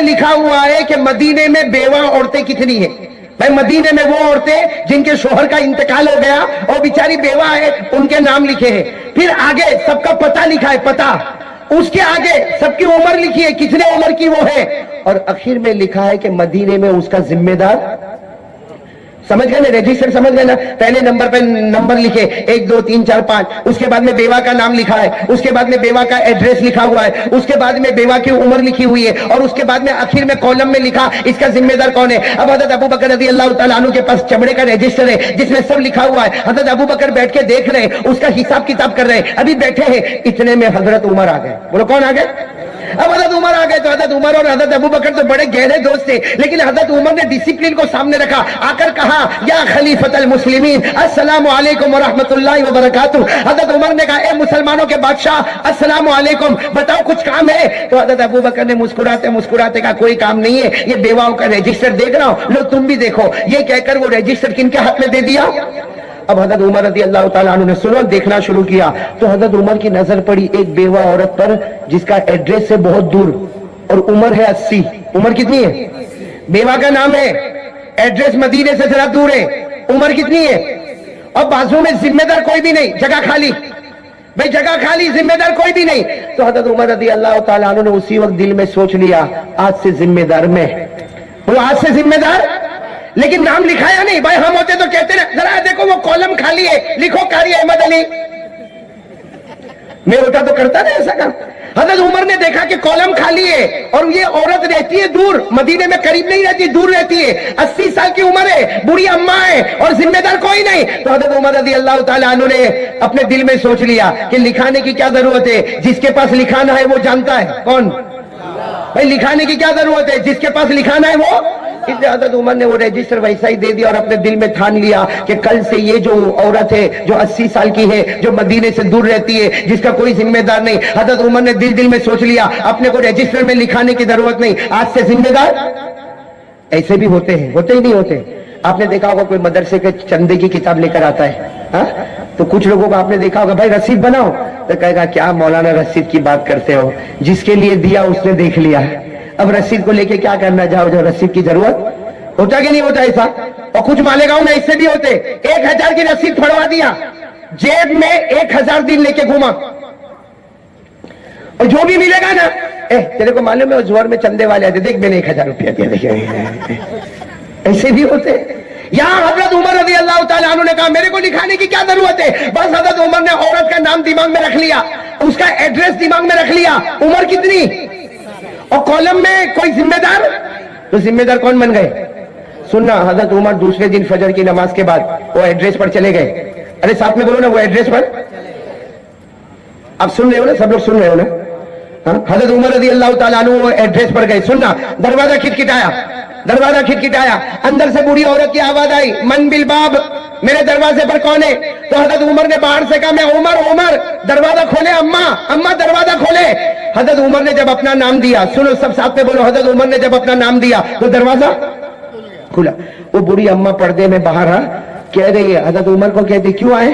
لکھا ہوا ہے کہ مدینے میں بیوہ عورتیں کتنی ہیں. بھائی مدینے میں وہ عورتیں جن کے شوہر کا انتقال ہو گیا اور بیچاری بیوہ ہے, ان کے نام لکھے ہیں. پھر آگے سب کا پتہ لکھا ہے, پتہ. اس کے آگے سب کی عمر لکھی ہے, کتنے عمر کی وہ ہے. اور اخیر میں لکھا ہے کہ مدینے میں اس کا ذمہ دار. سمجھ گئے نا, رجسٹر سمجھ گئے نا. پہلے نمبر پہ نمبر لکھے 1 2 3 4 5, اس کے بعد میں بیوہ کا نام لکھا ہے, اس کے بعد میں بیوہ کا ایڈریس لکھا ہوا ہے, اس کے بعد میں بیوہ کی عمر لکھی ہوئی ہے, اور اس کے بعد میں آخر میں کالم میں لکھا اس کا ذمہ دار کون ہے. اب حضرت ابو بکر رضی اللہ تعالیٰ عنہ کے پاس چمڑے کا رجسٹر ہے جس میں سب لکھا ہوا ہے. حضرت ابو بکر بیٹھ کے دیکھ رہے ہیں, اس کا حساب کتاب کر رہے ہیں, ابھی بیٹھے ہیں. اتنے میں حضرت عمر آ گئے. بولو کون آ گئے؟ اب حضرت عمر آ گئے. تو حضرت عمر اور حضرت ابو بکر تو بڑے گہرے دوست تھے, لیکن حضرت عمر نے ڈسپلن کو سامنے رکھا, آ کر کہا یا خلیفۃ المسلمین السلام علیکم ورحمۃ اللہ وبرکاتہ. حضرت عمر نے کہا اے مسلمانوں کے بادشاہ السلام علیکم, بتاؤ کچھ کام ہے؟ تو حضرت ابو بکر نے مسکراتے مسکراتے کہا کوئی کام نہیں ہے, یہ بیواؤں کا رجسٹر دیکھ رہا ہوں, لو تم بھی دیکھو. یہ کہہ کر وہ رجسٹر کن کے ہاتھ میں دے دیا؟ اب حضرت عمر رضی اللہ تعالیٰ عنہ نے سنو دیکھنا شروع کیا. تو حضرت عمر کی نظر پڑی ایک بیوہ عورت پر جس کا ایڈریس ہے بہت دور, اور عمر ہے 80. عمر کتنی ہے؟ بیوہ کا نام ہے, ایڈریس مدینے سے ذرا دور ہے, عمر کتنی ہے؟ اور بازو میں ذمہ دار کوئی بھی نہیں, جگہ خالی. بھئی جگہ خالی, ذمہ دار کوئی بھی نہیں. تو حضرت عمر رضی اللہ تعالیٰ عنہ نے اسی وقت دل میں سوچ لیا آج سے ذمہ دار میں. وہ آج سے ذمہ دار, لیکن نام لکھایا نہیں. بھائی ہم ہوتے تو کہتے نا ذرا دیکھو وہ کالم خالی ہے, لکھو قاری احمد علی. میں ہوتا تو کرتا نا ایسا کام. حضرت عمر نے دیکھا کہ کالم خالی ہے اور یہ عورت رہتی ہے دور, مدینے میں قریب نہیں رہتی, دور رہتی ہے, 80 سال کی عمر ہے, بوڑھی اماں ہے, اور ذمہ دار کوئی نہیں. تو حضرت عمر رضی اللہ تعالیٰ عنہ نے اپنے دل میں سوچ لیا کہ لکھانے کی کیا ضرورت ہے, جس کے پاس لکھانا ہے وہ جانتا ہے. کون؟ بھائی لکھانے کی کیا ضرورت ہے, جس کے پاس لکھانا ہے وہ. اس لیے حضرت عمر نے وہ رجسٹر ویسا ہی دے دیا اور اپنے دل میں ٹھان لیا کہ کل سے یہ جو عورت ہے جو 80 سال کی ہے, جو مدینے سے دور رہتی ہے, جس کا کوئی ذمہ دار نہیں, حضرت عمر نے دل میں سوچ لیا اپنے کو رجسٹر میں لکھانے کی ضرورت نہیں, آج سے ذمہ دار. ایسے بھی ہوتے ہیں, ہوتے ہی نہیں ہوتے. آپ نے دیکھا ہوگا کوئی مدرسے کے چندے کی کتاب لے کر آتا ہے, ہاں, تو کچھ لوگوں کو آپ نے دیکھا ہوگا بھائی رسید بناؤ, تو کہے گا کیا مولانا رسید کی بات کرتے ہو, جس کے لیے دیا اس نے دیکھ لیا, اب رسید کو لے کے کیا کرنا جاؤ جو رسید کی ضرورت. ہوتا کہ نہیں ہوتا ایسا؟ اور کچھ مالیگاؤں میں اس سے بھی ہوتے, 1000 کی رسید پھڑوا دیا, جیب میں 1000 دن لے کے گھوما, اور جو بھی ملے گا نا تیرے کو معلوم ہے زور میں چندے والے آتے, دیکھ میں نے 1000 روپیہ دیا, دیکھیں ایسے بھی ہوتے. یہاں حضرت عمر رضی اللہ تعالیٰ عنہ نے کہا میرے کو لکھانے کی کیا ضرورت ہے. بس حضرت عمر نے عورت کا نام دماغ میں رکھ لیا, اس کا ایڈریس دماغ میں رکھ لیا, عمر کتنی, اور کالم میں کوئی ذمہ دار. تو ذمہ دار کون بن گئے؟ سننا, حضرت عمر دوسرے دن فجر کی نماز کے بعد وہ ایڈریس پر چلے گئے. ارے ساتھ میں بولو نا, وہ ایڈریس پر. آپ سن رہے ہو نا, سب لوگ سن رہے ہو نا. حضرت عمر رضی اللہ تعالیٰ عنہ وہ ایڈریس پر گئے. سننا, دروازہ کھٹکھٹایا, دروازہ کھٹکھٹایا, اندر سے بوڑھی عورت کی آواز آئی, من بالباب, میرے دروازے پر کون ہے؟ تو حضرت عمر نے باہر سے کہا میں عمر. عمر دروازہ کھولے, اماں اماں دروازہ کھولے. حضرت عمر نے جب اپنا نام دیا, سنو سب ساتھ میں بولو, حضرت عمر نے جب اپنا نام دیا تو دروازہ کھلا. وہ بوڑھی اماں پردے میں باہر کہہ رہی ہے, حضرت عمر کو کہتی کیوں آئے,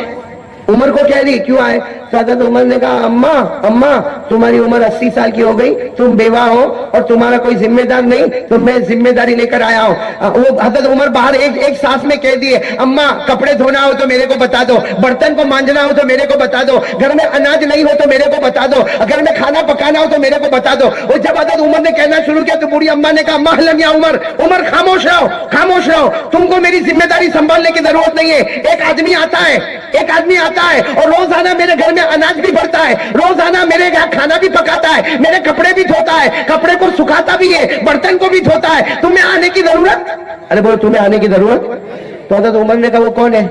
عمر کو کہہ رہی کیوں آئے. تو حضرت عمر نے کہا اماں اماں تمہاری عمر 80 سال کی ہو گئی, تم بیوہ ہو اور تمہارا کوئی ذمہ دار نہیں, تو میں ذمہ داری لے کر آیا ہوں. وہ حضرت عمر باہر ایک سانس میں کہہ دیے, اماں کپڑے دھونا ہو تو میرے کو بتا دو, برتن کو مانجنا ہو تو میرے کو بتا دو, گھر میں اناج نہیں ہو تو میرے کو بتا دو, گھر میں کھانا پکانا ہو تو میرے کو بتا دو. اور جب حضرت عمر نے کہنا شروع کیا تو بوڑھی اماں نے کہا مہلن یا عمر, عمر خاموش رہو, خاموش رہو, تم کو میری ذمہ داری سنبھالنے کی ضرورت نہیں ہے. ایک آدمی آتا ہے اور روزانہ میرے گھر میں اناج بھی بھرتا ہے, روزانہ میرے یہاں کھانا بھی پکاتا ہے, میرے کپڑے بھی دھوتا ہے, کپڑے کو سکھاتا بھی ہے, برتن کو بھی دھوتا ہے, تمہیں آنے کی ضرورت. ارے بولو تمہیں آنے کی ضرورت. تو حضرت عمر نے کہا وہ کون ہے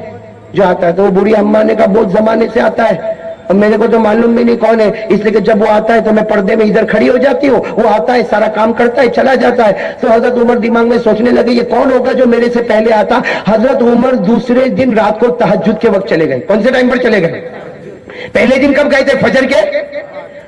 جو آتا ہے؟ تو وہ بوڑھی اماں نے کہا بہت زمانے سے آتا ہے اور میرے کو تو معلوم بھی نہیں کون ہے, اس لیے کہ جب وہ آتا ہے تو میں پردے میں ادھر کھڑی ہو جاتی ہوں, وہ آتا ہے سارا کام کرتا ہے چلا جاتا ہے. تو حضرت عمر دماغ میں سوچنے لگے یہ کون ہوگا جو میرے سے پہلے آتا. حضرت عمر دوسرے دن رات کو تہجد کے وقت چلے گئے. کون سے ٹائم پر چلے گئے؟ پہلے دن کب گئے تھے؟ فجر کے.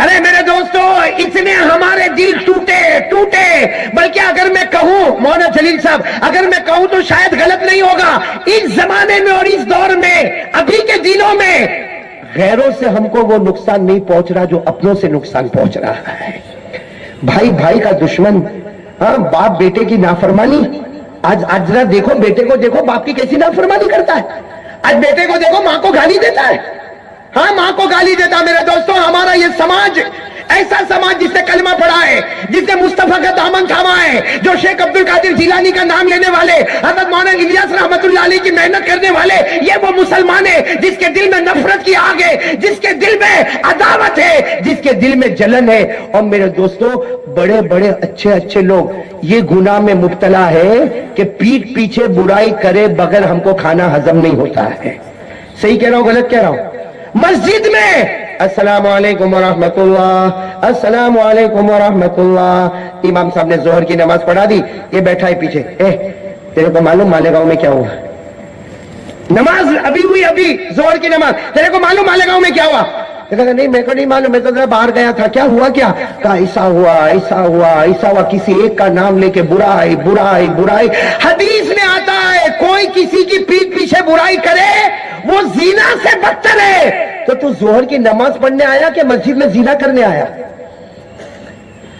ارے میرے دوستو، اتنے ہمارے دل ٹوٹے، بلکہ اگر میں کہوں مولانا جلیل صاحب، اگر میں کہوں تو شاید غلط نہیں ہوگا، اس زمانے میں اور اس دور میں ابھی کے دنوں میں غیروں سے ہم کو وہ نقصان نہیں پہنچ رہا جو اپنوں سے نقصان پہنچ رہا ہے۔ بھائی کا دشمن، ہاں، باپ بیٹے کی نافرمانی، آج ذرا دیکھو بیٹے کو، دیکھو باپ کی کیسی نافرمانی کرتا ہے، آج بیٹے کو دیکھو ماں کو گالی دیتا ہے، ہاں ماں کو گالی دیتا۔ میرے دوستوں، ہمارا یہ سماج ایسا سماج جس نے کلمہ پڑھا ہے، جس نے مصطفیٰ کا دامن تھاما ہے، جو شیخ عبد القادر جیلانی کا نام لینے والے، حضرت مولانا الیاس رحمت اللہ علیہ کی محنت کرنے والے، یہ وہ مسلمان ہے جس کے دل میں نفرت کی آگ ہے، جس کے دل میں عداوت ہے، جس کے دل میں جلن ہے۔ اور میرے دوستوں، بڑے اچھے لوگ یہ گناہ میں مبتلا ہے کہ پیٹھ پیچھے برائی کرے بغیر ہم کو کھانا ہضم نہیں ہوتا ہے۔ صحیح کہہ رہا ہوں غلط کہہ رہا ہوں؟ مسجد میں السلام علیکم ورحمت اللہ، السلام علیکم ورحمت اللہ، امام صاحب نے ظہر کی نماز پڑھا دی، یہ بیٹھا ہے پیچھے، تیرے کو معلوم مالیگاؤں میں کیا ہوا؟ نماز ابھی ہوئی، ابھی ظہر کی نماز، تیرے کو معلوم مالیگاؤں میں کیا ہوا؟ کہا نہیں میرے کو نہیں معلوم، میں تو ذرا باہر گیا تھا۔ کیا ہوا؟ کیا کہا؟ ایسا ہوا، کسی ایک کا نام لے کے برائی۔ حدیث میں آتا ہے کوئی کسی کی پیٹھ پیچھے برائی کرے وہ زنا سے بدتر ہے۔ تو ظہر کی نماز پڑھنے آیا کہ مسجد میں زنا کرنے آیا؟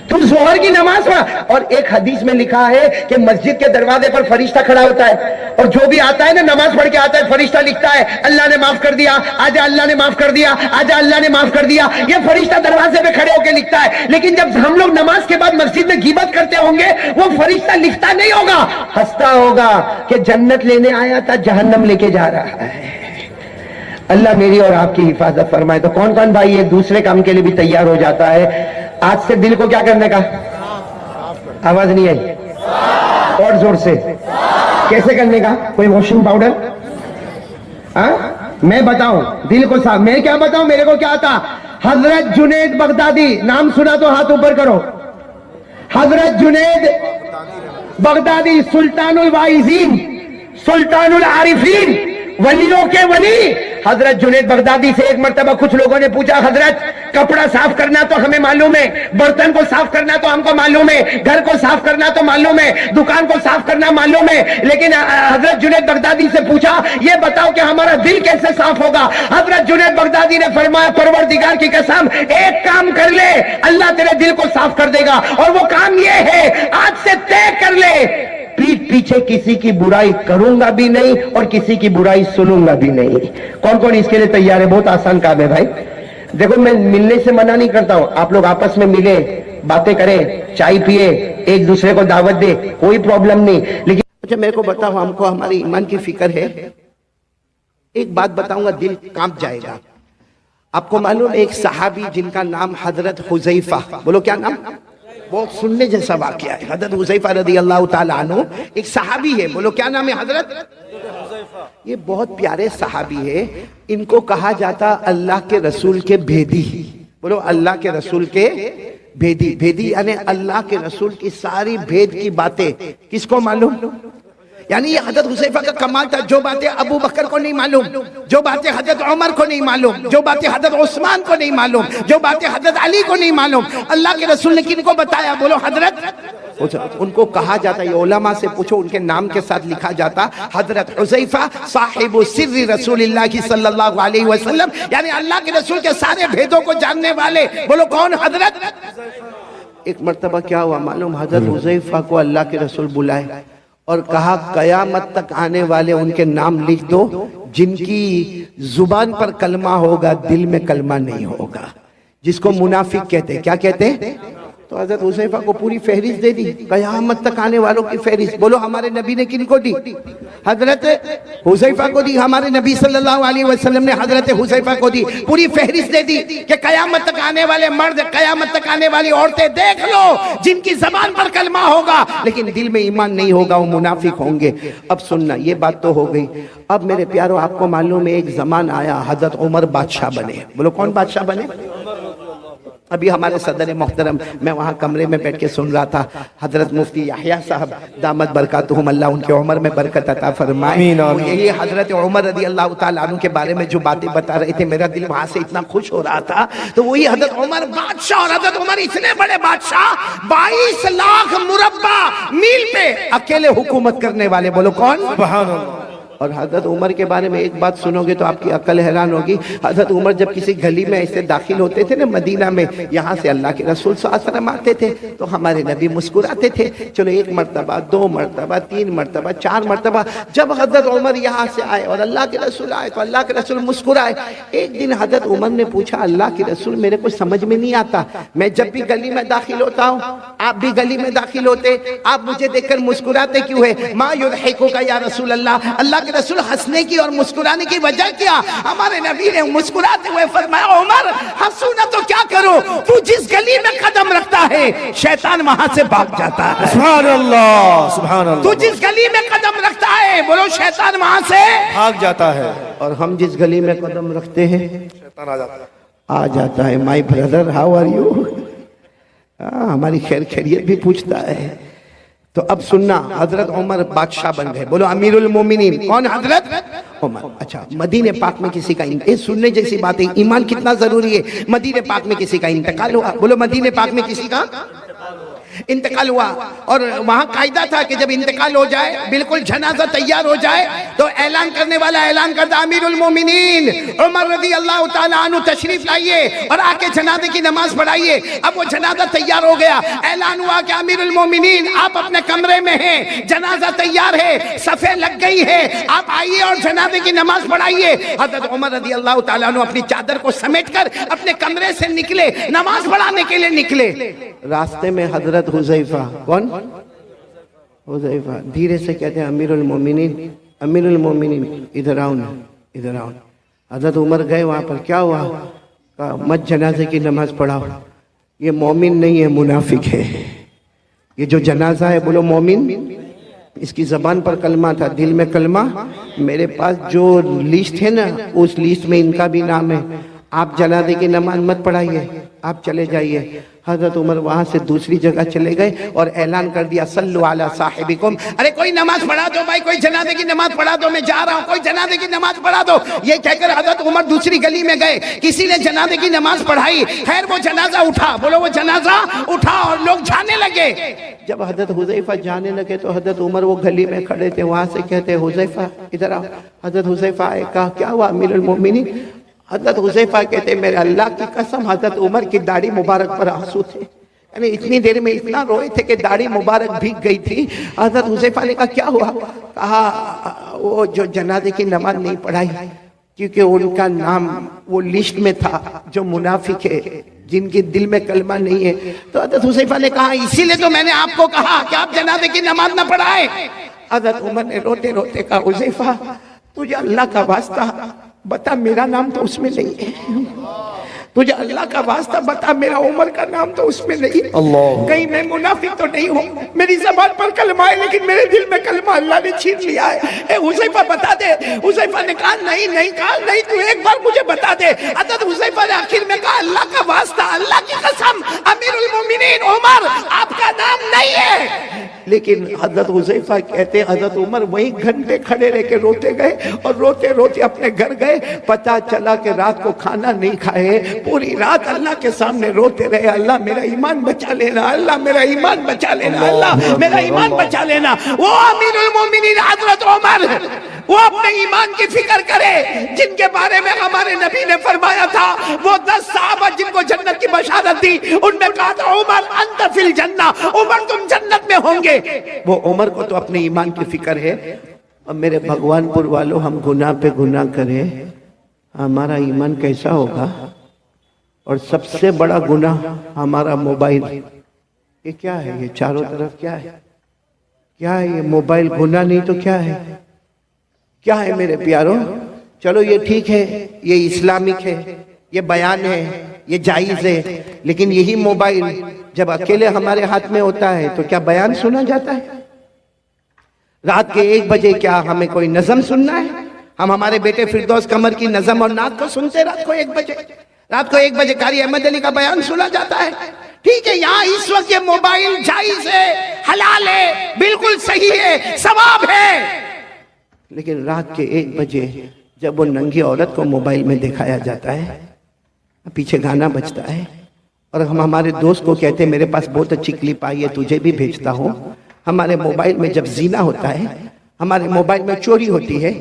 تم ظہر کی نماز پڑھا۔ اور ایک حدیث میں لکھا ہے کہ مسجد کے دروازے پر فرشتہ کھڑا ہوتا ہے، اور جو بھی آتا ہے نا نماز پڑھ کے آتا ہے، فرشتہ لکھتا ہے اللہ نے معاف کر دیا، آجا اللہ نے معاف کر دیا، آجا اللہ نے معاف کر دیا۔ یہ فرشتہ دروازے پہ کھڑے ہو کے لکھتا ہے۔ لیکن جب ہم لوگ نماز کے بعد مسجد میں غیبت کرتے ہوں گے، وہ فرشتہ لکھتا نہیں ہوگا، ہنستا ہوگا کہ جنت لینے آیا تھا جہنم لے کے جا رہا ہے۔ اللہ میری اور آپ کی حفاظت فرمائے۔ تو کون بھائی ایک دوسرے کام کے لیے بھی تیار ہو جاتا ہے؟ آج سے دل کو کیا کرنے کا؟ آواز نہیں آئی، اور زور سے کیسے کرنے کا؟ کوئی واشنگ پاؤڈر؟ میں بتاؤں دل کو صاف، میں کیا بتاؤں، میرے کو کیا آتا؟ حضرت جنید بغدادی، نام سنا تو ہاتھ اوپر کرو۔ حضرت جنید بغدادی، سلطان الواعظین، سلطان العارفین، ولیوں کے ولی۔ حضرت جنید بغدادی سے ایک مرتبہ کچھ لوگوں نے پوچھا، حضرت کپڑا صاف کرنا تو ہمیں معلوم ہے، برتن کو صاف کرنا تو ہم کو معلوم ہے، گھر کو صاف کرنا تو معلوم ہے، دکان کو صاف کرنا معلوم ہے، لیکن حضرت جنید بغدادی سے پوچھا یہ بتاؤ کہ ہمارا دل کیسے صاف ہوگا؟ حضرت جنید بغدادی نے فرمایا پروردگار کی قسم، ایک کام کر لے اللہ تیرے دل کو صاف کر دے گا، اور وہ کام یہ ہے آج سے طے کر لے پیٹھ پیچھے کسی کی برائی کروں گا بھی نہیں اور کسی کی برائی سنوں گا بھی نہیں۔ کون اس کے لیے تیار ہے؟ بہت آسان کام ہے بھائی۔ دیکھو میں ملنے سے منع نہیں کرتا ہوں، آپ لوگ آپس میں ملے، باتیں کریں، چائے پیے، ایک دوسرے کو دعوت دے، کوئی پرابلم نہیں، لیکن اچھا میرے کو بتاؤ، ہم کو ہمارے ایمان کی فکر ہے؟ ایک بات بتاؤں گا دل کانپ جائے گا۔ آپ کو معلوم ایک صحابی جن کا نام حضرت حذیفہ، بولو کیا نام؟ بہت سننے جیسا واقعہ ہے۔ حضرت حذیفہ رضی اللہ تعالیٰ عنہ ایک صحابی ہے، بولو کیا نام ہے؟ حضرت یہ بہت پیارے صحابی ہے، ان کو کہا جاتا اللہ کے رسول کے بھیدی، بولو اللہ کے رسول کے بھیدی یعنی اللہ کے رسول کی ساری بھید کی باتیں کس کو معلوم؟ یعنی یہ حضرت حذیفہ کا کمال تھا، جو باتیں ابو بکر کو نہیں معلوم، جو باتیں حضرت عمر کو نہیں معلوم، جو باتیں حضرت عثمان کو نہیں معلوم، جو باتیں حضرت علی کو نہیں معلوم، اللہ کے رسول نے کن کو بتایا؟ بولو حضرت۔ ان کو کہا جاتا، یہ علماء سے پوچھو، ان کے نام کے ساتھ لکھا جاتا حضرت حذیفہ صاحب سر رسول اللہ صلی اللہ علیہ وسلم، یعنی اللہ کے رسول کے سارے بھیدوں کو جاننے والے۔ بولو کون؟ حضرت۔ ایک مرتبہ کیا ہوا معلوم؟ حضرت حذیفہ کو اللہ کے رسول بلائے اور کہا قیامت تک آنے والے ان کے نام لکھ دو جن کی زبان پر کلمہ ہوگا دل میں کلمہ نہیں ہوگا، جس کو منافق کہتے۔ کیا کہتے؟ تو حضرت حذیفہ کو پوری فہرست دے دی، قیامت تک آنے والوں کی فہرست۔ بولو ہمارے نبی نے کن کو دی؟ حضرت حذیفہ کو دی۔ ہمارے نبی صلی اللہ علیہ وسلم نے حضرت حذیفہ کو دی، پوری فہرست دے دی کہ قیامت تک آنے والے مرد، قیامت تک آنے والی عورتیں دیکھ لو جن کی زبان پر کلمہ ہوگا لیکن دل میں ایمان نہیں ہوگا، وہ منافق ہوں گے۔ اب سننا، یہ بات تو ہو گئی۔ اب میرے پیارو آپ کو معلوم ہے ایک زمان آیا حضرت عمر بادشاہ بنے۔ بولو کون بادشاہ بنے؟ ابھی ہمارے صدر محترم، میں وہاں کمرے میں بیٹھ کے سن رہا تھا، حضرت مفتی یحییٰ صاحب دامت برکاتہم، اللہ ان کے عمر میں برکت عطا فرمائے، وہ یہی حضرت عمر رضی اللہ تعالیٰ عنہ کے بارے میں جو باتیں بتا رہے تھے، میرا دل وہاں سے اتنا خوش ہو رہا تھا. تو وہی حضرت عمر بادشاہ، اور حضرت عمر اتنے بڑے بادشاہ 22 لاکھ مربع میل پہ اکیلے حکومت کرنے والے، بولو کون؟ سبحان اللہ. اور حضرت عمر کے بارے میں ایک بات سنو گے تو آپ کی عقل حیران ہوگی. حضرت عمر جب کسی گلی میں ایسے داخل ہوتے تھے نا مدینہ میں، یہاں سے اللہ کے رسول صلی اللہ علیہ وسلم آتے تھے تو ہمارے نبی مسکراتے تھے. چلو 1 مرتبہ 2 مرتبہ 3 مرتبہ 4 مرتبہ جب حضرت عمر یہاں سے آئے اور اللہ کے رسول آئے تو اللہ کے رسول مسکرائے. ایک دن حضرت عمر نے پوچھا، اللہ کے رسول میرے کو سمجھ میں نہیں آتا، میں جب بھی گلی میں داخل ہوتا ہوں، آپ بھی گلی میں داخل ہوتے، آپ مجھے دیکھ کر مسکراتے کیوں ہے؟ ما یضحکک یا رسول اللہ، اللہ کے رسول ہنسنے کی اور مسکرانے کی وجہ کیا؟ ہمارے نبی نے مسکراتے ہوئے فرمایا، عمر ہنسو نہ تو کیا کرو، تو جس گلی میں قدم رکھتا ہے شیطان وہاں سے بھاگ جاتا ہے. سبحان اللہ سبحان اللہ. تو جس گلی میں قدم رکھتا ہے، بولو شیطان وہاں سے بھاگ جاتا ہے. اور ہم جس گلی میں قدم رکھتے ہیں شیطان آ جاتا ہے. آ جاتا ہے. My brother how are you, ہماری خیر خیریت بھی پوچھتا ہے. تو اب سننا، حضرت عمر بادشاہ بن گئے، بولو امیر المومنین. کون؟ حضرت عمر. اچھا، مدینہ پاک میں کسی کا سننے جیسی بات ہے، ایمان کتنا ضروری ہے. مدینہ پاک میں کسی کا انتقال ہوا، بولو مدینہ پاک میں کسی کا انتقال ہوا، اور وہاں قاعدہ تھا کہ جب انتقال ہو جائے، بالکل جنازہ تیار ہو جائے تو اعلان کرنے والا اعلان کرتا، امیر المومنین عمر رضی اللہ تعالیٰ عنہ تشریف لائیے اور آ کے جنازے کی نماز پڑھائیے. اب وہ جنازہ تیار ہو گیا، اعلان ہوا کہ امیر المومنین آپ اپنے کمرے میں ہیں، جنازہ تیار ہے، صفیں لگ گئی ہے، آپ آئیے اور جنازے کی نماز پڑھائیے. حضرت عمر رضی اللہ تعالیٰ عنہ اپنی چادر کو سمیٹ کر اپنے کمرے سے نکلے، نماز پڑھانے کے لیے نکلے. راستے میں حضرت حذیفہ، کون؟ حذیفہ دھیرے سے کہتے ہیں، امیر المومنین امیر المومنین ادھر آؤ نا، ادھر آؤ. حضرت عمر گئے وہاں پر، کیا ہوا؟ کہا مت جنازے کی نماز پڑھاؤ، یہ مومن نہیں ہے، منافق ہے. یہ جو جنازہ ہے، بولو مومن. اس کی زبان پر کلمہ تھا، دل میں کلمہ. میرے پاس جو لسٹ ہے نا، اس لسٹ میں ان کا بھی نام ہے. آپ جنازے کی نماز مت پڑھائیے، آپ چلے جائیے. حضرت عمر وہاں سے دوسری جگہ چلے گئے اور اعلان کر دیا، صلو علی صاحبکم، ارے کوئی نماز پڑھا دو بھائی، کوئی جنازے کی نماز پڑھا دو، میں جا رہا ہوں، کوئی جنازے کی نماز پڑھا دو. یہ کہہ کر حضرت عمر دوسری گلی میں گئے، کسی نے جنازے کی نماز پڑھائی. خیر وہ جنازہ اٹھا، بولو وہ جنازہ اٹھا، اور لوگ جانے لگے. جب حضرت حذیفہ جانے لگے تو حضرت عمر وہ گلی میں کھڑے تھے، وہاں سے کہتے حذیفہ ادھر آؤ. حضرت حذیفہ آئے، کہا کیا ہوا امیر المومنین؟ حضرت حذیفہ کہتے میرے اللہ کی قسم، حضرت عمر کی داڑھی مبارک پر آنسو تھے، یعنی اتنی دیر میں اتنا روئے تھے کہ داڑھی مبارک بھیگ گئی تھی. حضرت حذیفہ نے کہا کیا ہوا؟ کہا وہ جو جنازے کی نماز نہیں پڑھائی کیونکہ ان کا نام وہ لسٹ میں تھا جو منافق ہے، جن کے دل میں کلمہ نہیں ہے. تو حضرت حذیفہ نے کہا اسی لیے تو میں نے آپ کو کہا کہ آپ جنازے کی نماز نہ پڑھائیں. حضرت عمر نے روتے روتے کہا حذیفہ تجھے اللہ کا واسطہ بتا، میرا نام تو اس میں نہیں ہے، تجھے اللہ کا واسطہ بتا، میرا عمر کا نام تو اس میں نہیں ہے، کہیں میں منافق تو نہیں ہوں. میری زبان پر کلمہ ہے لیکن میرے دل میں کلمہ اللہ نے چھین لیا ہے. اے حذیفہ بتا دے. حذیفہ نے کہا نہیں، کہا نہیں، تو ایک بار مجھے بتا دے. حضرت حذیفہ نے آخر میں کہا اللہ کا واسطہ، اللہ کی قسم، امیر المومنین عمر آپ کا نام نہیں ہے. لیکن حضرت حذیفہ کہتے ہیں حضرت عمر وہیں گھنٹے کھڑے رہ کے روتے گئے اور روتے روتے اپنے گھر گئے. پتہ چلا کہ رات کو کھانا نہیں کھائے، پوری رات اللہ کے سامنے روتے رہے، اللہ میرا ایمان بچا لینا، اللہ میرا ایمان بچا لینا، اللہ میرا ایمان بچا لینا. وہ امیر المومنین حضرت عمر، وہ اپنے ایمان کی فکر کرے جن کے بارے میں ہمارے نبی نے فرمایا تھا، وہ 10 صحابہ جن کو جنت کی بشارت دی، ان میں کہا تھا عمر انت فی الجنہ، عمر تم جنت میں ہوں گے. وہ عمر کو تو اپنے ایمان کی فکر ہے. اور میرے بھگوان پور والوں، ہم گناہ پہ گناہ کریں، ہمارا ایمان کیسا ہوگا؟ اور سب سے بڑا گناہ ہمارا موبائل. یہ کیا ہے؟ یہ چاروں طرف کیا ہے؟ کیا ہے یہ موبائل؟ گناہ نہیں تو کیا ہے؟ کیا ہے میرے پیاروں؟ چلو یہ ٹھیک ہے، یہ اسلامک ہے، یہ بیان ہے، یہ جائز ہے، لیکن یہی موبائل جب اکیلے ہمارے ہاتھ میں ہوتا ہے تو کیا بیان سنا جاتا ہے؟ رات کے 1 بجے کیا ہمیں کوئی نظم سننا ہے؟ ہم ہمارے بیٹے فردوس قمر کی نظم اور نعت کو سنتے رات کو 1 بجے. رات کو 1 بجے قاری احمد علی کا بیان سنا جاتا ہے. ٹھیک ہے یہاں اس وقت یہ موبائل جائز ہے, حلال ہے, بالکل صحیح ہے, ثواب ہے, لیکن رات کے 1 بجے جب وہ ننگی عورت کو موبائل میں دکھایا جاتا ہے, پیچھے گانا بجتا ہے, اور ہم ہمارے دوست کو کہتے ہیں میرے پاس بہت اچھی کلپ آئی ہے تجھے بھی بھیجتا ہوں. ہمارے موبائل میں جب زنا ہوتا ہے, ہمارے موبائل میں چوری ہوتی ہے,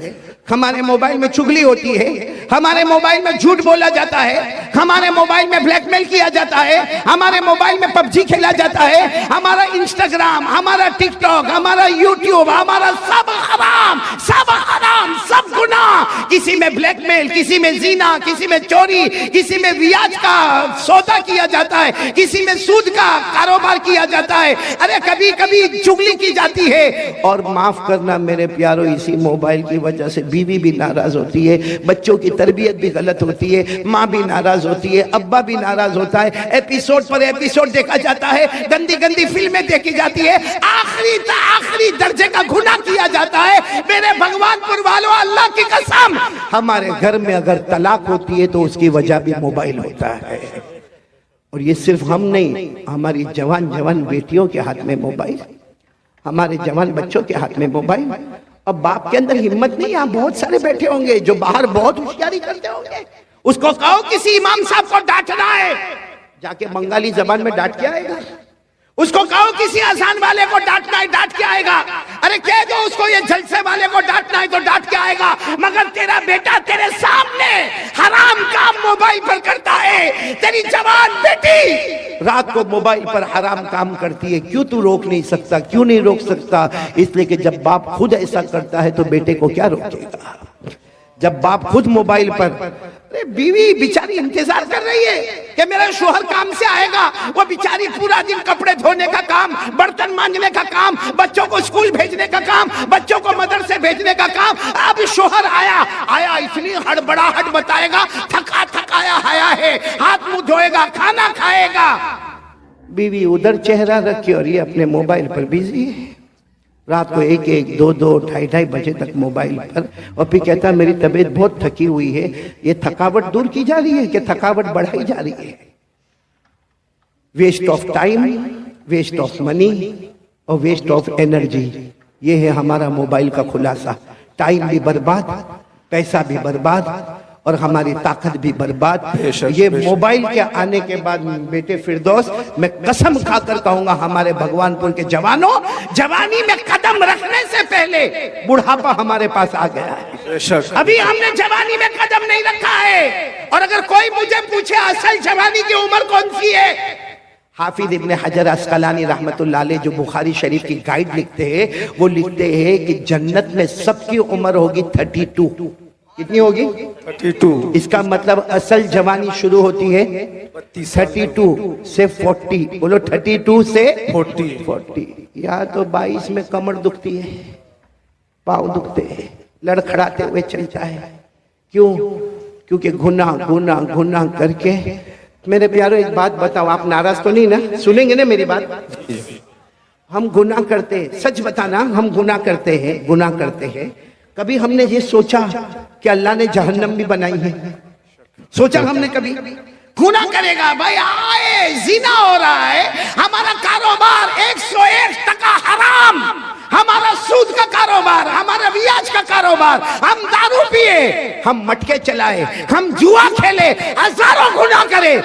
ہمارے موبائل میں چگلی ہوتی ہے, ہمارے موبائل میں جھوٹ بولا جاتا ہے, ہمارے موبائل میں بلیک میل کیا جاتا ہے, ہمارے موبائل میں پب جی کھیلا جاتا ہے, ہمارا انسٹاگرام, ہمارا ٹک ٹاک, ہمارا یوٹیوب, ہمارا سب حرام, سب حرام, سب گناہ. کسی میں بلیک میل, کسی میں زنا, کسی میں چوری, کسی میں بیاج کا سودا کیا جاتا ہے, کسی میں سود کا کاروبار کیا جاتا ہے, ارے کبھی کبھی چگلی کی جاتی ہے. اور معاف کرنا میرے پیارو, اسی موبائل کی وجہ سے بیوی بھی ناراض ہوتی ہے, بچوں کی تربیت بھی غلط ہوتی ہے, ماں بھی ناراض ہوتی ہے, ابا بھی ناراض ہوتا ہے, ایپیسوڈ پر ایپیسوڈ دیکھا جاتا ہے, گندی گندی فلمیں دیکھی جاتی ہے, آخری درجے کا گناہ کیا جاتا ہے. میرے بھگوان پور والوں, اللہ کی قسم, ہمارے گھر میں اگر طلاق ہوتی ہے تو اس کی وجہ بھی موبائل ہوتا ہے. اور یہ صرف ہم نہیں, ہماری جوان بیٹیوں کے ہاتھ میں موبائل, ہمارے جوان بچوں کے ہاتھ میں موبائل. اب باپ کے اندر ہمت نہیں, یہاں بہت سارے بیٹھے ہوں گے جو باہر بہت ہوشیاری کرتے ہوں گے. اس کو کہو کسی امام صاحب کو ڈانٹنا ہے, جا کے بنگالی زبان میں ڈانٹ کے آئے گا. اس کو کہو کسی اذان والے کو ڈانٹنا ہے, ڈانٹ کے آئے گا. ارے کہہ دو اس کو یہ جلسے والے کو ڈانٹنا ہے تو ڈانٹ کے آئے گا. مگر تیرا بیٹا تیرے سامنے حرام کام موبائل پر کرتا ہے, تیری جوان بیٹی رات کو موبائل پر حرام کام کرتی ہے, کیوں تو روک نہیں سکتا؟ کیوں نہیں روک سکتا؟ اس لیے کہ جب باپ خود ایسا کرتا ہے تو بیٹے کو کیا روکے گا؟ جب باپ خود موبائل پر, بیوی بیچاری انتظار کر رہی ہے کہ میرا شوہر کام سے آئے گا, وہ بیچاری پورا دن کپڑے دھونے کا کام, برتن مانجنے کا کام, بچوں کو اسکول بھیجنے کا کام, بچوں کو مدرسے بھیجنے کا کام. اب شوہر آیا اتنی ہڑبڑاہٹ بتائے گا, تھکایا آیا ہے, ہاتھ منہ دھوئے گا, کھانا کھائے گا. بیوی ادھر چہرہ رکھے اور یہ اپنے موبائل پر بیزی ہے. رات کو 1, 2, 2:30 بجے تک موبائل پر, اور پھر کہتا ہے میری طبیعت بہت تھکی ہوئی ہے. یہ تھکاوٹ دور کی جا رہی ہے کہ تھکاوٹ بڑھائی جا رہی ہے؟ Waste of time, waste of money اور ویسٹ آف انرجی, یہ ہے ہمارا موبائل کا خلاصہ. ٹائم بھی برباد, پیسہ بھی برباد, اور ہماری طاقت بھی برباد. یہ موبائل کے آنے کے بعد بیٹے فردوس, میں قسم کھا کر کہوں گا ہمارے بھگوان پور کے جوانوں, جوانی میں قدم رکھنے سے پہلے بڑھاپا ہمارے پاس آ گیا ہے. ابھی ہم نے جوانی میں قدم نہیں رکھا ہے. اور اگر کوئی مجھے پوچھے اصل جوانی کی عمر کون سی ہے, حافظ ابن حجر عسقلانی رحمت اللہ علیہ جو بخاری شریف کی گائیڈ لکھتے ہیں, وہ لکھتے ہیں کہ جنت میں سب کی عمر ہوگی 32. کتنی ہوگی؟ 32. اس کا مطلب اصل جوانی شروع ہوتی ہے 32 سے 40. بولو 32 سے 40. یا تو 22 میں کمر دکھتی ہے, پاؤں دکھتے ہیں, لڑکھڑاتے ہوئے چلتا ہے. کیوں؟ کیونکہ گناہ کر کے. میرے پیارو ایک بات بتاؤ, آپ ناراض تو نہیں نا؟ سنیں گے نا میری بات؟ ہم گناہ کرتے ہیں, سچ بتانا, ہم گناہ کرتے ہیں. کبھی ہم نے یہ سوچا کہ اللہ نے جہنم بھی بنائی ہے؟ سوچا ہم نے کبھی؟ گناہ کرے گا بھائی, آئے زنا ہو رہا ہے, ہمارا کاروبار 101% حرام, ہمارا سود کا کاروبار, ہمارا بیاج کا کاروبار, ہم دارو پیے, ہم مٹکے چلائے, ہم جوا کھیلے, ہزاروں گناہ کرے.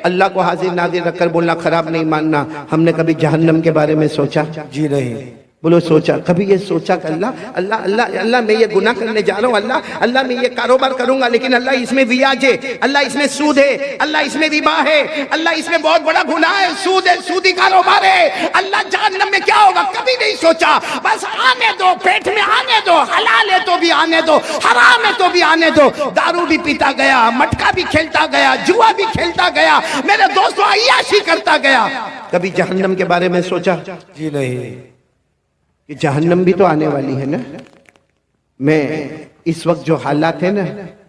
اللہ کو حاضر ناظر رکھ کر بولنا خراب نہیں ماننا. ہم نے کبھی جہنم کے بارے میں سوچا؟ جی نہیں. بولو سوچا؟ کبھی یہ سوچا کہ اللہ میں یہ گناہ کرنے جا رہا ہوں, اللہ میں یہ کاروبار کروں گا, لیکن اللہ اس میں بیاج ہے, اللہ اس میں سود ہے, اللہ اس میں ربا ہے, اللہ اس میں بہت بڑا گناہ ہے, سود ہے, سودی کاروبار ہے, اللہ جہنم میں کیا ہوگا؟ کبھی نہیں سوچا. بس آنے دو, پیٹ میں آنے دو, حلال ہے تو بھی آنے دو, حرام ہے تو بھی آنے دو. دارو بھی پیتا گیا, مٹکا بھی کھیلتا گیا, جوا بھی کھیلتا گیا, میرے دوستوں عیاشی کرتا گیا. کبھی جہنم کے بارے میں سوچا؟ جی نہیں. کہ جہنم بھی تو آنے والی ہے نا. میں اس وقت جو حالات ہیں نا,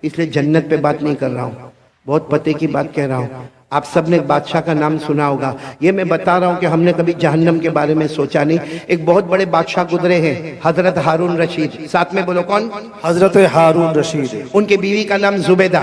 اس لیے جنت پہ بات نہیں کر رہا ہوں, بہت پتے کی بات کہہ رہا ہوں. آپ سب نے بادشاہ کا نام سنا ہوگا, یہ میں بتا رہا ہوں کہ ہم نے کبھی جہنم کے بارے میں سوچا نہیں. ایک بہت بڑے بادشاہ گزرے ہیں, حضرت ہارون رشید. ساتھ میں بولو کون؟ حضرت ہارون رشید. ان کے بیوی کا نام زبیدہ.